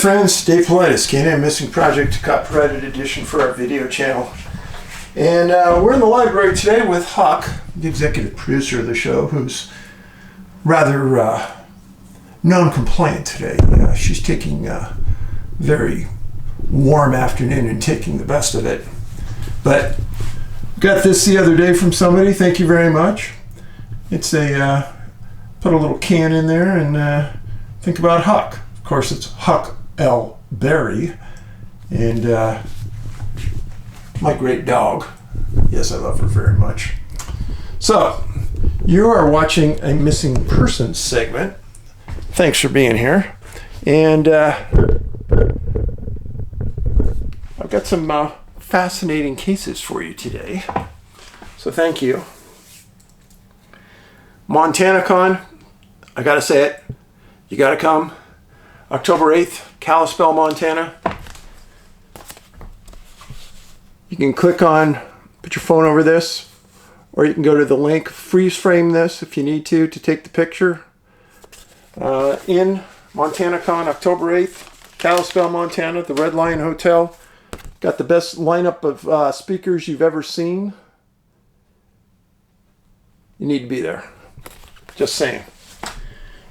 friends, Dave Paulides, Can-Am Missing Project, copyrighted edition for our video channel. And we're in the library today with Huck, the executive producer of the show, who's rather non-compliant today. She's taking a very warm afternoon and taking the best of it. But got this the other day from somebody, thank you very much. It's a, put a little can in there and think about Huck. Of course, it's Huck L. Berry, and my great dog. Yes, I love her very much. So, you are watching a missing persons segment. Thanks for being here. And I've got some fascinating cases for you today. So thank you. MontanaCon, I gotta say it, you gotta come. October 8th, Kalispell, Montana. You can click on, put your phone over this, or you can go to the link, freeze frame this if you need to take the picture. In MontanaCon, October 8th, Kalispell, Montana, the Red Lion Hotel. Got the best lineup of speakers you've ever seen. You need to be there. Just saying.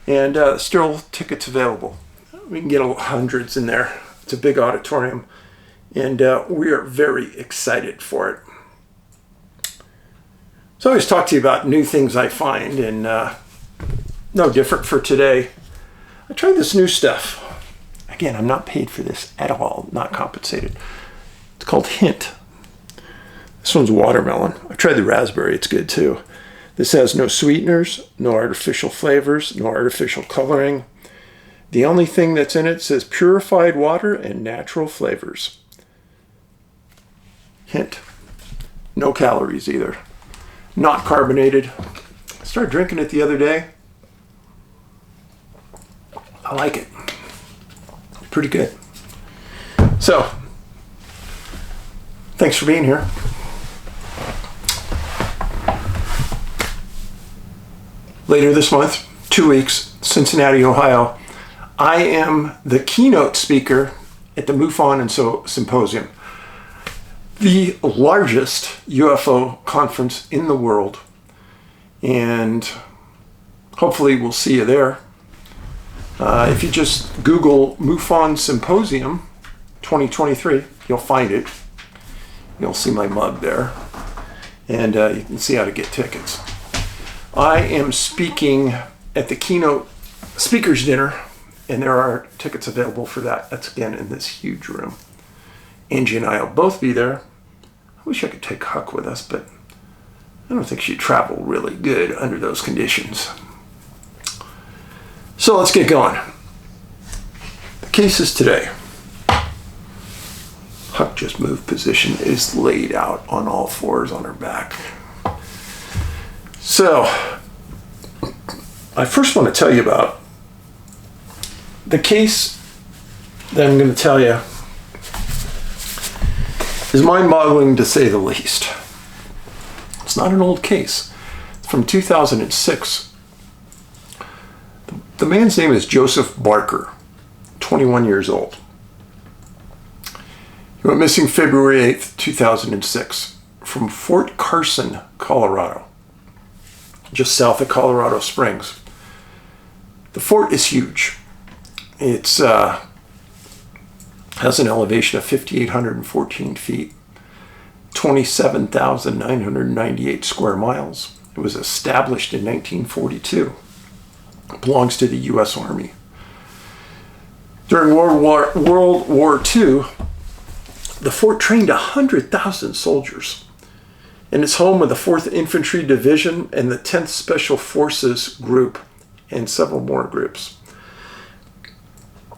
And still tickets available. We can get hundreds in there. It's a big auditorium. And we are very excited for it. So I always talk to you about new things I find, and no different for today. I tried this new stuff. Again, I'm not paid for this at all, not compensated. It's called Hint. This one's watermelon. I tried the raspberry, it's good too. This has no sweeteners, no artificial flavors, no artificial coloring. The only thing that's in it says purified water and natural flavors. Hint. No calories either. Not carbonated. I started drinking it the other day. I like it. Pretty good. So, thanks for being here. Later this month, 2 weeks, Cincinnati, Ohio, I am the keynote speaker at the MUFON Symposium, the largest UFO conference in the world, and hopefully we'll see you there. If you just Google MUFON Symposium 2023, you'll find it. You'll see my mug there, and you can see how to get tickets. I am speaking at the keynote speakers dinner, and there are tickets available for that. That's again in this huge room. Angie and I will both be there. I wish I could take Huck with us, but I don't think she'd travel really good under those conditions. So let's get going. The cases today. Huck just moved position, is laid out on all fours on her back. So, I first want to tell you about the case that I'm going to tell you is mind-boggling to say the least. It's not an old case. It's from 2006. The man's name is Joseph Barker, 21 years old. He went missing February 8th, 2006, from Fort Carson, Colorado, just south of Colorado Springs. The fort is huge. It's has an elevation of 5,814 feet, 27,998 square miles. It was established in 1942. It belongs to the U.S. Army. During World War II, the fort trained 100,000 soldiers, and it's home of the 4th Infantry Division and the 10th Special Forces Group and several more groups.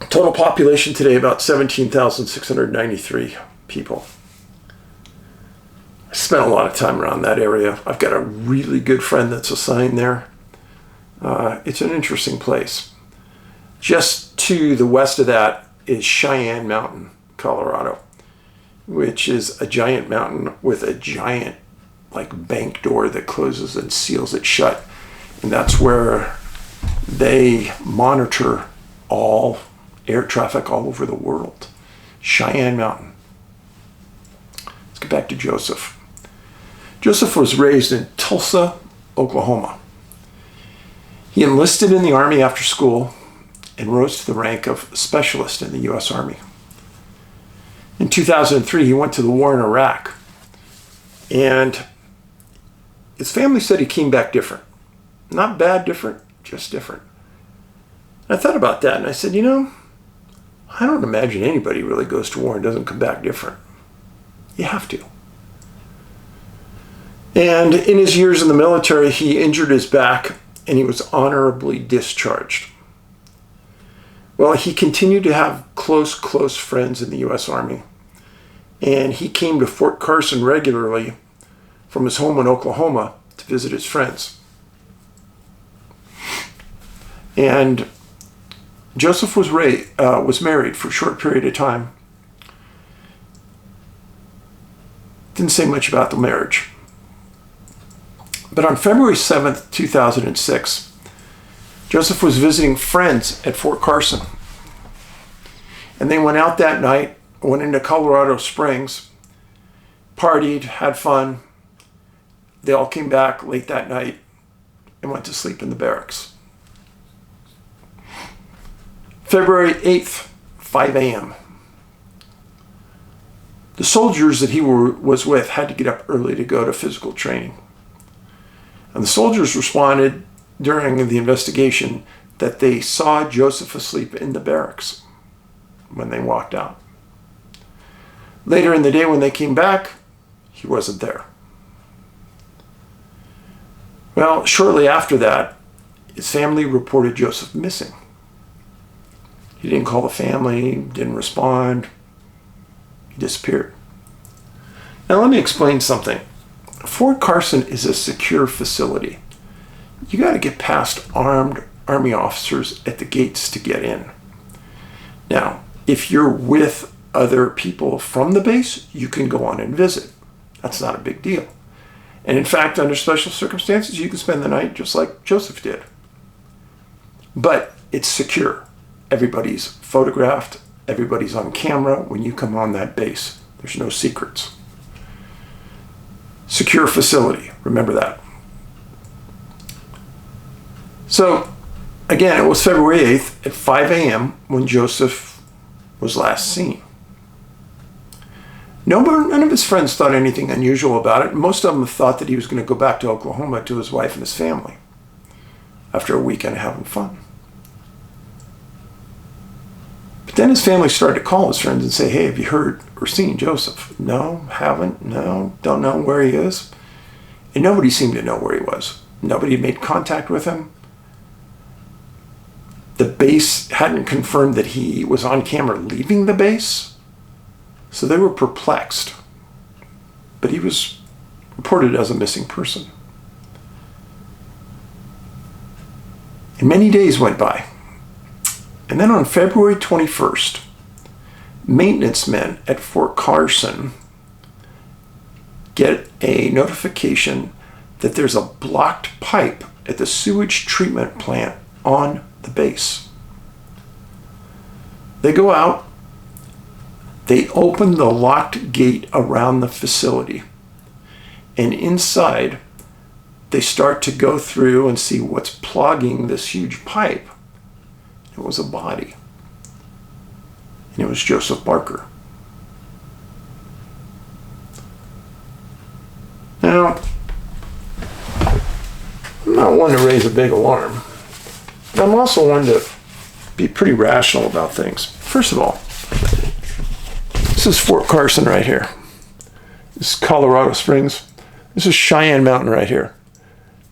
Total population today about 17,693 people. I spent a lot of time around that area. I've got a really good friend that's assigned there. It's an interesting place. Just to the west of that is Cheyenne Mountain, Colorado, which is a giant mountain with a giant bank door that closes and seals it shut. And that's where they monitor all air traffic all over the world. Cheyenne Mountain. Let's get back to Joseph. Joseph was raised in Tulsa, Oklahoma. He enlisted in the Army after school and rose to the rank of specialist in the U.S. Army. In 2003, he went to the war in Iraq, and his family said he came back different. Not bad different, just different. And I thought about that, and I said, I don't imagine anybody really goes to war and doesn't come back different. You have to. And in his years in the military, he injured his back, and he was honorably discharged. Well, he continued to have close friends in the U.S. Army, and he came to Fort Carson regularly from his home in Oklahoma to visit his friends. And Joseph was married for a short period of time. Didn't say much about the marriage. But on February 7th, 2006, Joseph was visiting friends at Fort Carson. And they went out that night, went into Colorado Springs, partied, had fun. They all came back late that night and went to sleep in the barracks. February 8th, 5 a.m. The soldiers that he was with had to get up early to go to physical training. And the soldiers responded during the investigation that they saw Joseph asleep in the barracks when they walked out. Later in the day when they came back, he wasn't there. Well, shortly after that, his family reported Joseph missing. He didn't call the family, didn't respond. He disappeared. Now let me explain something. Fort Carson is a secure facility. You got to get past armed Army officers at the gates to get in. Now, if you're with other people from the base, you can go on and visit. That's not a big deal. And in fact, under special circumstances, you can spend the night just like Joseph did. But it's secure. Everybody's photographed. Everybody's on camera when you come on that base. There's no secrets. Secure facility. Remember that. So, again, it was February 8th at 5 a.m. when Joseph was last seen. None of his friends thought anything unusual about it. Most of them thought that he was going to go back to Oklahoma to his wife and his family after a weekend having fun. But then his family started to call his friends and say, hey, have you heard or seen Joseph? No, haven't, no, don't know where he is. And nobody seemed to know where he was. Nobody had made contact with him. The base hadn't confirmed that he was on camera leaving the base. So they were perplexed. But he was reported as a missing person. And many days went by. And then on February 21st, maintenance men at Fort Carson get a notification that there's a blocked pipe at the sewage treatment plant on the base. They go out, they open the locked gate around the facility, and inside they start to go through and see what's plugging this huge pipe. It was a body. And it was Joseph Barker. Now, I'm not one to raise a big alarm, but I'm also one to be pretty rational about things. First of all, this is Fort Carson right here. This is Colorado Springs. This is Cheyenne Mountain right here.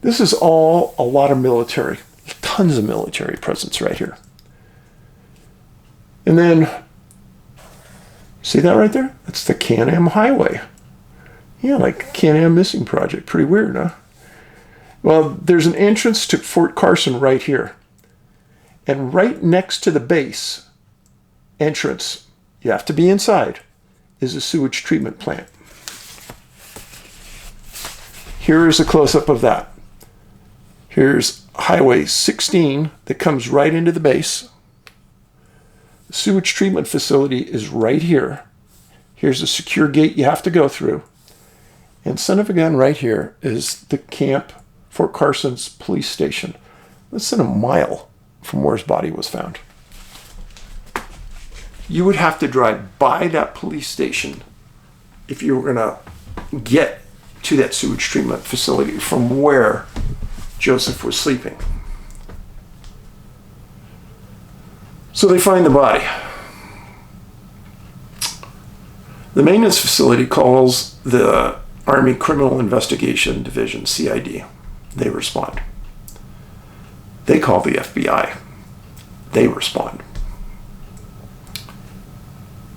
This is all a lot of military, tons of military presence right here. And then, see that right there? That's the Can-Am Highway. Yeah, like Can-Am Missing Project. Pretty weird, huh? Well, there's an entrance to Fort Carson right here. And right next to the base entrance, you have to be inside, is a sewage treatment plant. Here is a close-up of that. Here's Highway 16 that comes right into the base. The sewage treatment facility is right here. Here's a secure gate you have to go through. And son of a gun, right here is the camp, Fort Carson's police station, less than a mile from where his body was found. You would have to drive by that police station if you were going to get to that sewage treatment facility from where Joseph was sleeping. So they find the body. The maintenance facility calls the Army Criminal Investigation Division, CID. They respond. They call the FBI. They respond.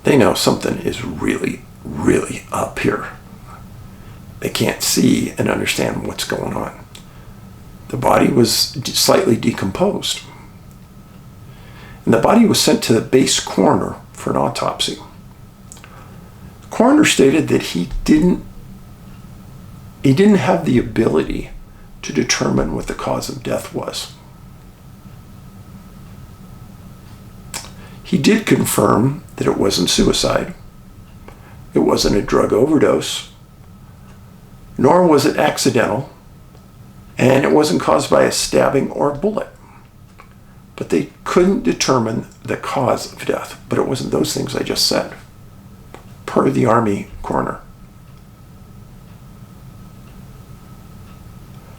They know something is really, really up here. They can't see and understand what's going on. The body was slightly decomposed. And the body was sent to the base coroner for an autopsy. The coroner stated that he didn't have the ability to determine what the cause of death was. He did confirm that it wasn't suicide, it wasn't a drug overdose, nor was it accidental, and it wasn't caused by a stabbing or a bullet. But they couldn't determine the cause of death. But it wasn't those things I just said, per the Army coroner.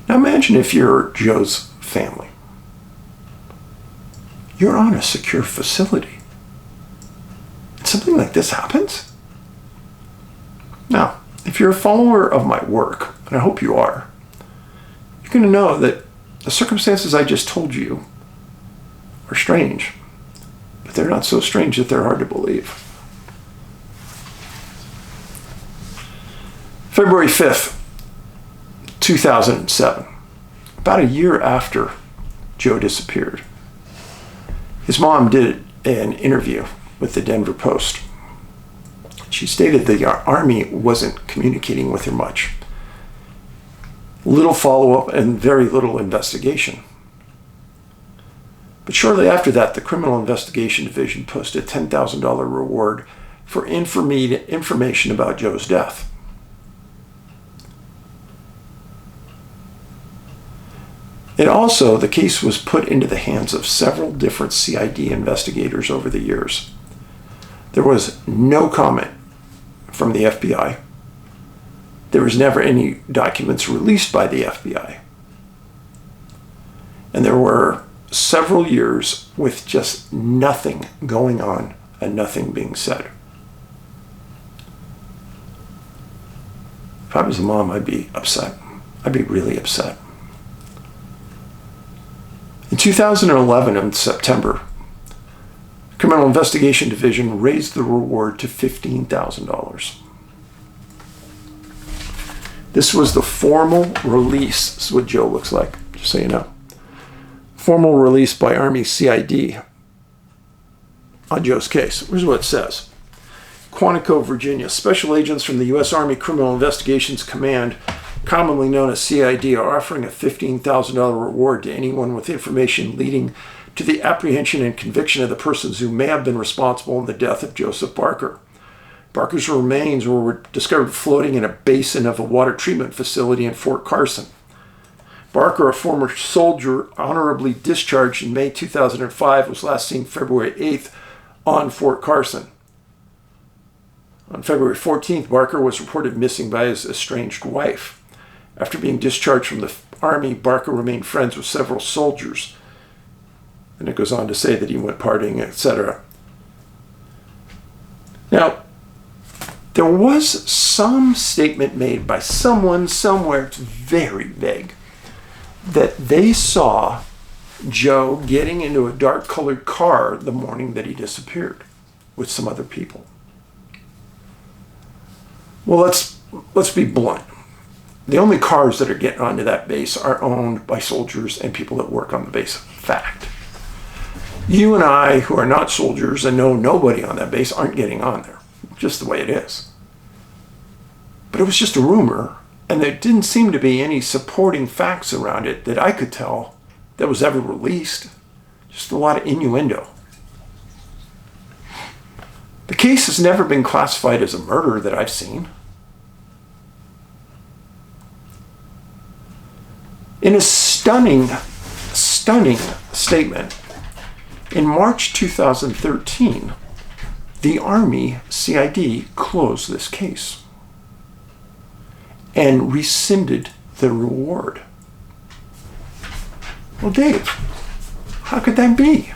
Now imagine if you're Joe's family. You're on a secure facility. And something like this happens? Now, if you're a follower of my work, and I hope you are, you're going to know that the circumstances I just told you are strange, but they're not so strange that they're hard to believe. February 5th, 2007, about a year after Joe disappeared, his mom did an interview with the Denver Post. She stated the Army wasn't communicating with her much. Little follow-up and very little investigation. But shortly after that, the Criminal Investigation Division posted a $10,000 reward for information about Joe's death. And also, the case was put into the hands of several different CID investigators over the years. There was no comment from the FBI. There was never any documents released by the FBI. And there were several years with just nothing going on and nothing being said. If I was a mom, I'd be upset. I'd be really upset. In 2011, in September, the Criminal Investigation Division raised the reward to $15,000. This was the formal release. This is what Joe looks like, just so you know. Formal release by Army CID on Joe's case. Here's what it says. Quantico, Virginia. Special agents from the U.S. Army Criminal Investigations Command, commonly known as CID, are offering a $15,000 reward to anyone with information leading to the apprehension and conviction of the persons who may have been responsible in the death of Joseph Barker. Barker's remains were discovered floating in a basin of a water treatment facility in Fort Carson. Barker, a former soldier honorably discharged in May 2005, was last seen February 8th on Fort Carson. On February 14th, Barker was reported missing by his estranged wife. After being discharged from the Army, Barker remained friends with several soldiers. And it goes on to say that he went partying, etc. Now, there was some statement made by someone somewhere, it's very vague, that they saw Joe getting into a dark-colored car the morning that he disappeared with some other people. Well, let's be blunt. The only cars that are getting onto that base are owned by soldiers and people that work on the base. Fact. You and I, who are not soldiers and know nobody on that base, aren't getting on there. Just the way it is. But it was just a rumor, and there didn't seem to be any supporting facts around it that I could tell that was ever released. Just a lot of innuendo. case has never been classified as a murder that I've seen. In a stunning statement, in March 2013, the Army CID closed this case and rescinded the reward. Well, Dave, how could that be?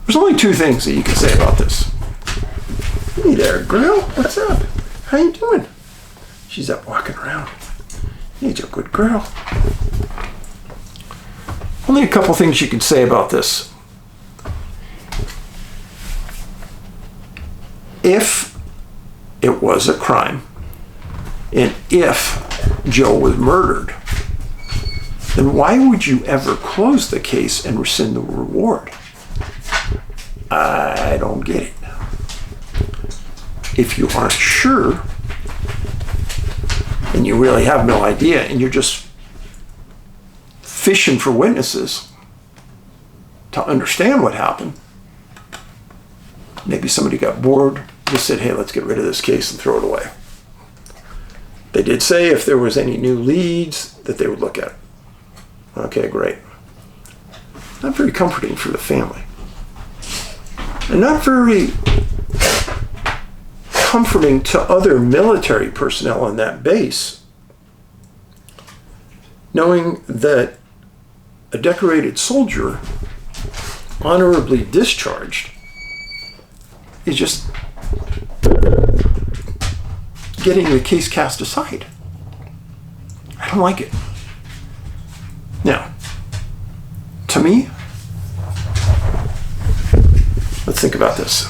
There's only two things that you can say about this. Hey there, girl. What's up? How you doing? She's up walking around. He's a good girl. Only a couple things you can say about this. If it was a crime, and if Joe was murdered, then why would you ever close the case and rescind the reward? I don't get it. If you aren't sure, and you really have no idea, and you're just fishing for witnesses to understand what happened, maybe somebody got bored, just said, hey, let's get rid of this case and throw it away. They did say if there was any new leads that they would look at. Okay, great. Not very comforting for the family. And not very comforting to other military personnel on that base, knowing that a decorated soldier, honorably discharged, is just getting the case cast aside. I don't like it. Now, to me, let's think about this.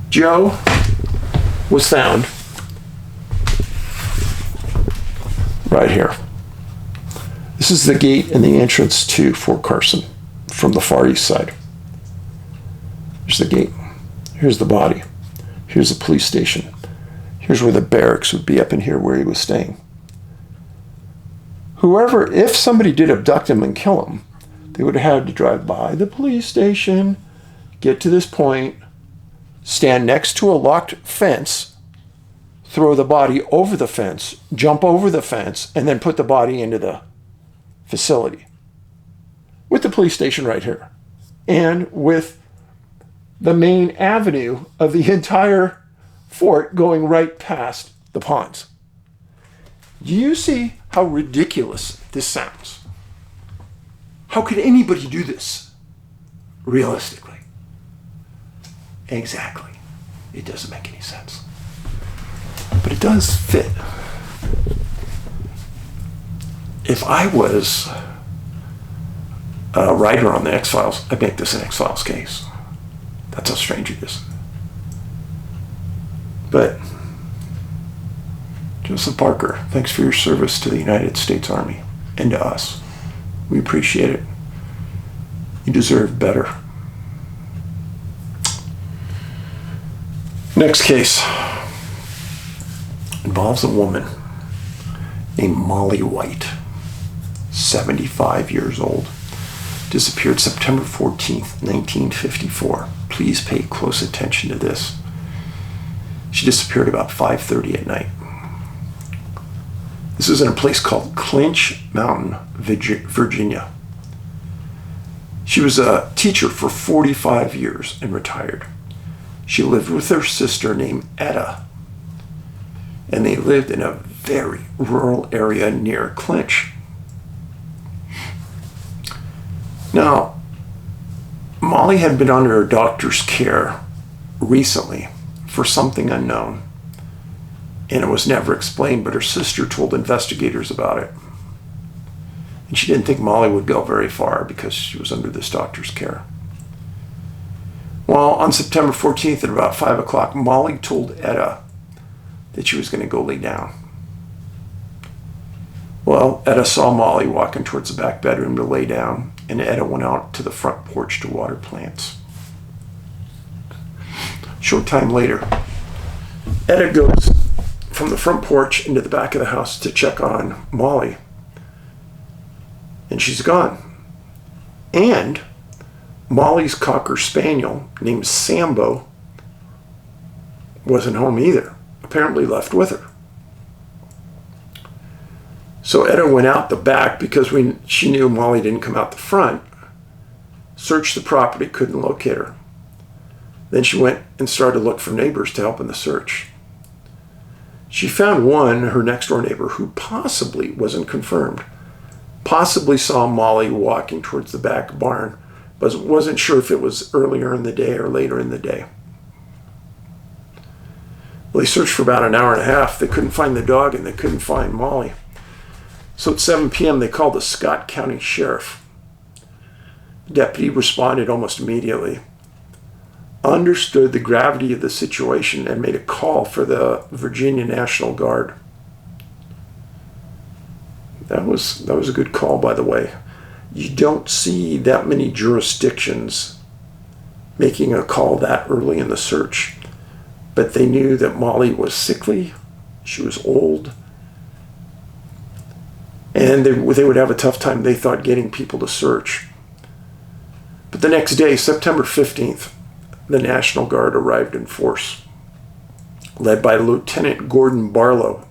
Joe was found right here. This is the gate and the entrance to Fort Carson from the far east side. Here's the gate. Here's the body. Here's the police station. Here's where the barracks would be, up in here where he was staying. Whoever, if somebody did abduct him and kill him, they would have had to drive by the police station, get to this point, stand next to a locked fence, throw the body over the fence, jump over the fence, and then put the body into the facility. With the police station right here. And with the main avenue of the entire fort going right past the ponds. Do you see how ridiculous this sounds? How could anybody do this realistically? Exactly. It doesn't make any sense. But it does fit. If I was a writer on the X-Files, I'd make this an X-Files case. That's how strange it is. But Joseph Parker, thanks for your service to the United States Army and to us. We appreciate it. You deserve better. Next case involves a woman named Molly White, 75 years old. Disappeared September 14th, 1954. Please pay close attention to this. She disappeared about 5:30 at night. This is in a place called Clinch Mountain, Virginia. She was a teacher for 45 years and retired. She lived with her sister named Etta, and they lived in a very rural area near Clinch. Now, Molly had been under a doctor's care recently for something unknown, and it was never explained, but her sister told investigators about it. And she didn't think Molly would go very far because she was under this doctor's care. Well, on September 14th at about 5 o'clock, Molly told Etta that she was going to go lay down. Well, Etta saw Molly walking towards the back bedroom to lay down, and Etta went out to the front porch to water plants. Short time later, Etta goes from the front porch into the back of the house to check on Molly, and she's gone. And Molly's Cocker Spaniel, named Sambo, wasn't home either, apparently left with her. So Etta went out the back because she knew Molly didn't come out the front, searched the property, couldn't locate her. Then she went and started to look for neighbors to help in the search. She found one, her next door neighbor, who possibly, wasn't confirmed, possibly saw Molly walking towards the back barn, but wasn't sure if it was earlier in the day or later in the day. Well, they searched for about an hour and a half. They couldn't find the dog and they couldn't find Molly. So at 7 p.m., they called the Scott County Sheriff. The deputy responded almost immediately, understood the gravity of the situation, and made a call for the Virginia National Guard. That was a good call, by the way. You don't see that many jurisdictions making a call that early in the search. But they knew that Molly was sickly, she was old, and they would have a tough time, they thought, getting people to search. But the next day, September 15th, the National Guard arrived in force, led by Lieutenant Gordon Barlow.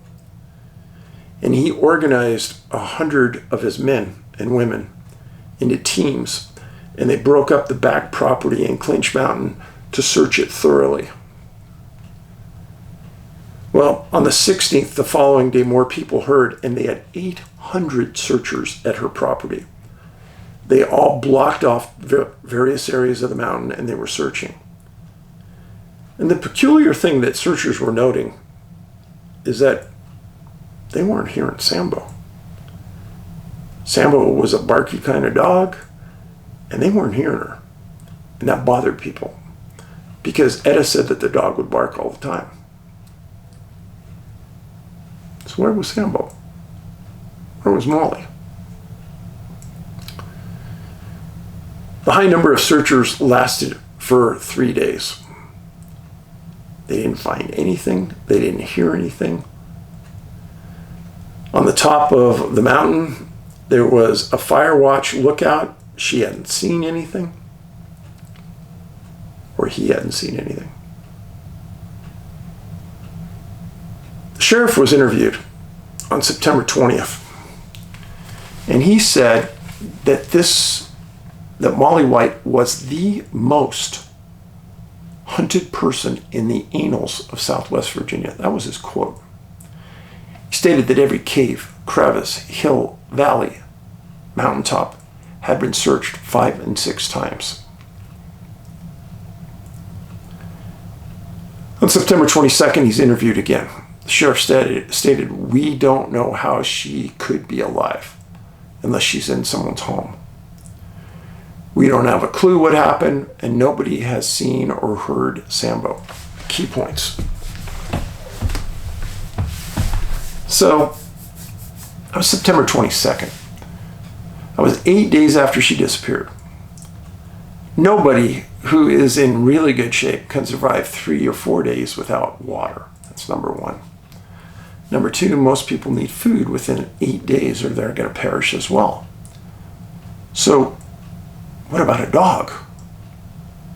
And he organized 100 of his men and women into teams, and they broke up the back property in Clinch Mountain to search it thoroughly. Well, on the 16th, the following day, more people heard, and they had 800 searchers at her property. They all blocked off various areas of the mountain, and they were searching. And the peculiar thing that searchers were noting is that they weren't hearing Sambo. Sambo was a barky kind of dog, and they weren't hearing her. And that bothered people, because Etta said that the dog would bark all the time. So where was Sambo? Where was Molly? The high number of searchers lasted for 3 days. They didn't find anything. They didn't hear anything. On the top of the mountain, there was a fire watch lookout. She hadn't seen anything, or he hadn't seen anything. The sheriff was interviewed on September 20th, and he said that Molly White was the most hunted person in the annals of Southwest Virginia. That was his quote. He stated that every cave, crevice, hill, valley, mountaintop had been searched 5 and 6 times. On September 22nd, he's interviewed again. The sheriff stated, "We don't know how she could be alive unless she's in someone's home. We don't have a clue what happened, and nobody has seen or heard Sambo." Key points. So, that was September 22nd. That was 8 days after she disappeared. Nobody who is in really good shape can survive 3 or 4 days without water. That's number one. Number two, most people need food within 8 days or they're going to perish as well. So, what about a dog?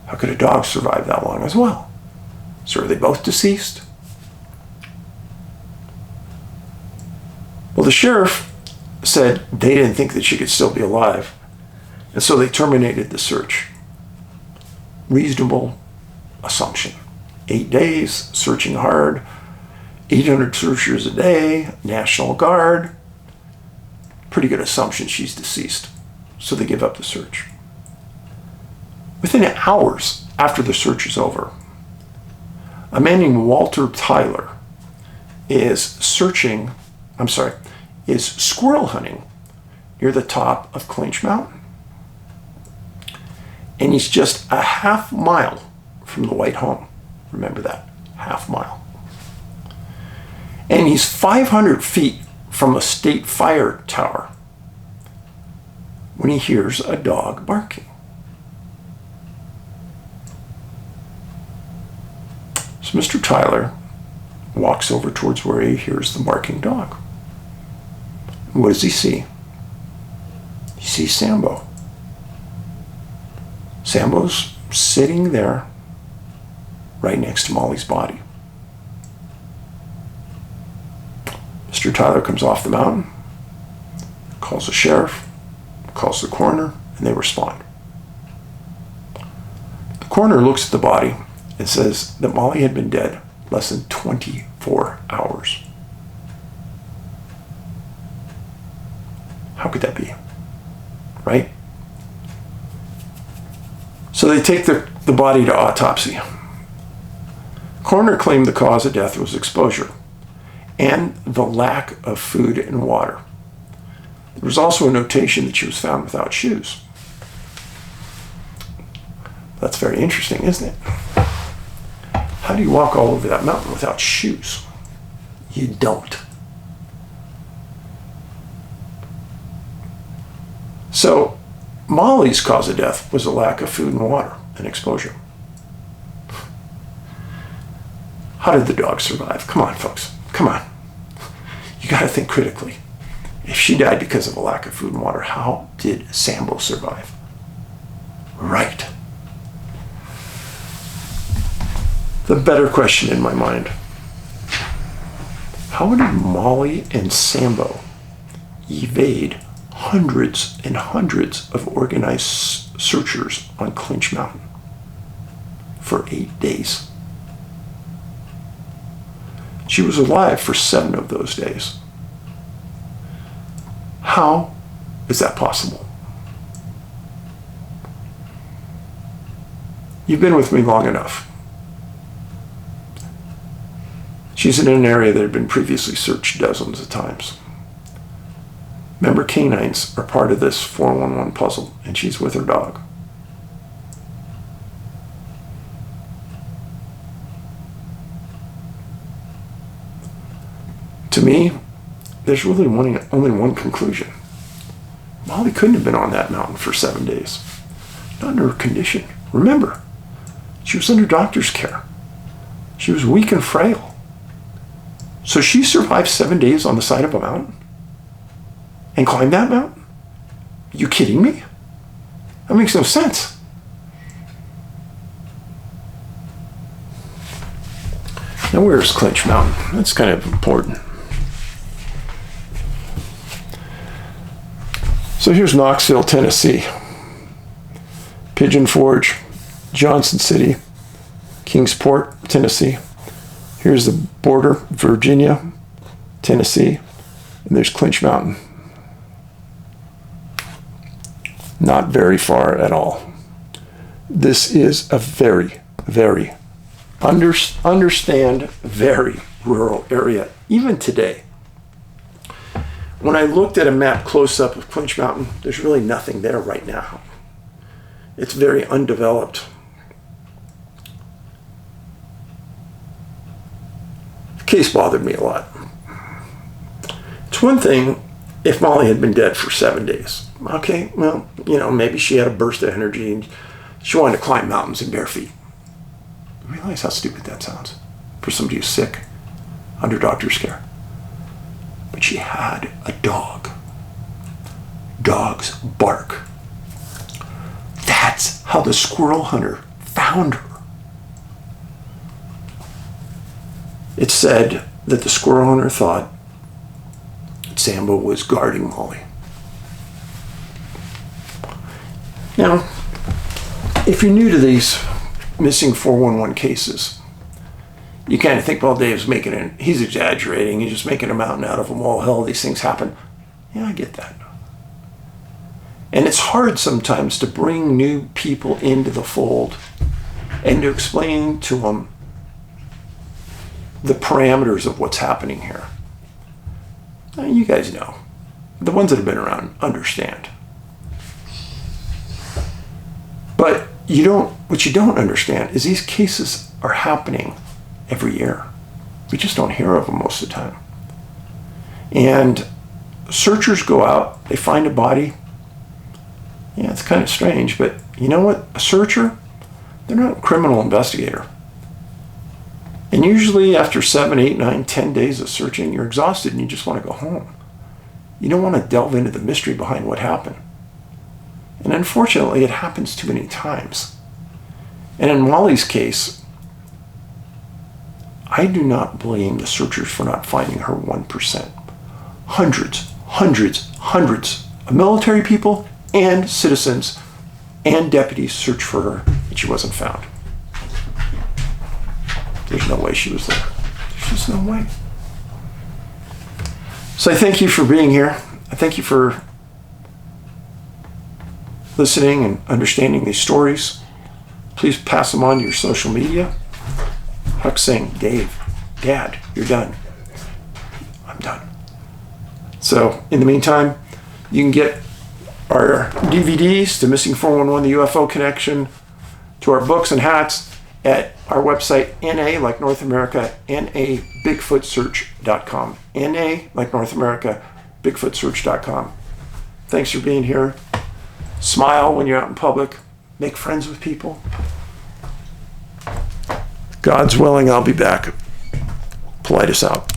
How could a dog survive that long as well? So are they both deceased? Well, the sheriff said they didn't think that she could still be alive, and so they terminated the search. Reasonable assumption. 8 days, searching hard, 800 searchers a day, National Guard. Pretty good assumption she's deceased. So they give up the search. Within hours after the search is over, a man named Walter Tyler is squirrel hunting near the top of Clinch Mountain. And he's just a half mile from the White home. Remember that, half mile. And he's 500 feet from a state fire tower when he hears a dog barking. So Mr. Tyler walks over towards where he hears the barking dog. And what does he see? He sees Sambo. Sambo's sitting there right next to Molly's body. Mr. Tyler comes off the mountain, calls the sheriff, calls the coroner, and they respond. The coroner looks at the body and says that Molly had been dead less than 24 hours. How could that be? Right? So they take the body to autopsy. Coroner claimed the cause of death was exposure and the lack of food and water. There was also a notation that she was found without shoes. That's very interesting, isn't it? How do you walk all over that mountain without shoes? You don't. So Molly's cause of death was a lack of food and water and exposure. How did the dog survive? Come on, folks. Come on. You got to think critically. If she died because of a lack of food and water, how did Sambo survive? Right. The better question in my mind: how did Molly and Sambo evade hundreds and hundreds of organized searchers on Clinch Mountain for 8 days? She was alive for 7 of those days. How is that possible? You've been with me long enough. She's in an area that had been previously searched dozens of times. Member canines are part of this 411 puzzle, and she's with her dog. To me, there's really only one conclusion. Molly couldn't have been on that mountain for 7 days. Not in her condition. Remember, she was under doctor's care. She was weak and frail. So she survived 7 days on the side of a mountain and climbed that mountain? Are you kidding me? That makes no sense. Now, where's Clinch Mountain? That's kind of important. So here's Knoxville, Tennessee, Pigeon Forge, Johnson City, Kingsport, Tennessee. Here's the border, Virginia, Tennessee, and there's Clinch Mountain. Not very far at all. This is a very, very, understand, very rural area, even today. When I looked at a map close up of Clinch Mountain, there's really nothing there right now. It's very undeveloped. The case bothered me a lot. It's one thing if Molly had been dead for 7 days. Okay, well, maybe she had a burst of energy and she wanted to climb mountains in bare feet. Realize how stupid that sounds for somebody who's sick, under doctor's care. But she had a dog. Dogs bark. That's how the squirrel hunter found her. It's said that the squirrel hunter thought that Sambo was guarding Molly. Now, if you're new to these missing 411 cases, you kind of think, well, Dave's he's exaggerating. He's just making a mountain out of a molehill. These things happen. Yeah, I get that. And it's hard sometimes to bring new people into the fold and to explain to them the parameters of what's happening here. Now, you guys know. The ones that have been around understand. But what you don't understand is these cases are happening every year. We just don't hear of them most of the time. And searchers go out, they find a body. Yeah, it's kind of strange, but you know what? A searcher, they're not a criminal investigator. And usually after 7, 8, 9, 10 days of searching, you're exhausted and you just want to go home. You don't want to delve into the mystery behind what happened. And unfortunately, it happens too many times. And in Molly's case, I do not blame the searchers for not finding her 1%. Hundreds of military people and citizens and deputies searched for her, and she wasn't found. There's no way she was there. There's just no way. So I thank you for being here. I thank you for listening and understanding these stories. Please pass them on to your social media. Huck saying, Dave, Dad, you're done. I'm done. So in the meantime, you can get our DVDs to Missing 411, the UFO Connection, to our books and hats at our website, NA like North America, NABigfootsearch.com. NA like North America, Bigfootsearch.com. Thanks for being here. Smile when you're out in public. Make friends with people. God's willing, I'll be back. Paulides out.